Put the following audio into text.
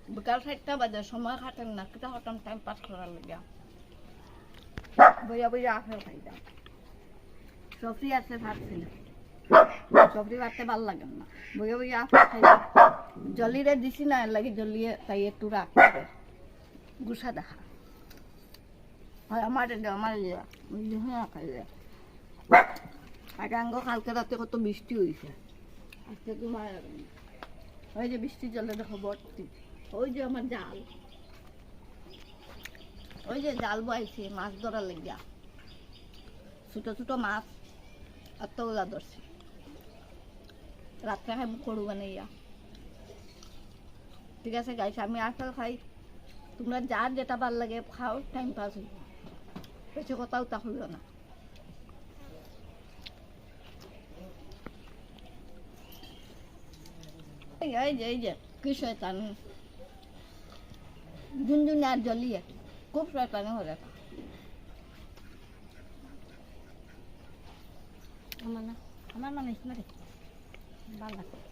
বিকাল 4টা বাজে সময় খাটেন না কিতা হতাম টাইম পাস করার লাগিয়া বইয়া বইয়া আপেল খাইতাম সফরি আছে ভাবছিল সফরি ভাবতে ভালো লাগে না বইয়া বইয়া আপেল খাইতাম জলিরে দিছি না লাগি জলিয়ে তাই একটু রাখতে গুছা দেখা হয় আমার হ্যাঁ খাইলে আগাঙ্গ কালকে রাতে কত বৃষ্টি হয়েছে আজকে তোমার ওই যে বৃষ্টি জলে দেখো ভর্তি ওই যে আমার জাল ওই যে জাল বইছে মাছ ধরার লেগিয়া ছোট ছোট মাছ এতগুলা ধরছি রাত্রে খাই করু বানাইয়া ঠিক আছে গাইছে আমি আপেল খাই তোমরা যার যেটা ভাল লাগে খাও টাইম পাস হইব বেশি কথাও তা হইল না এই যে কি শয়তান ঝুনঝুনি আর জ্বলিয়ে খুব শয়তানি হলে আমার না ইসনা রে ভালো লাগে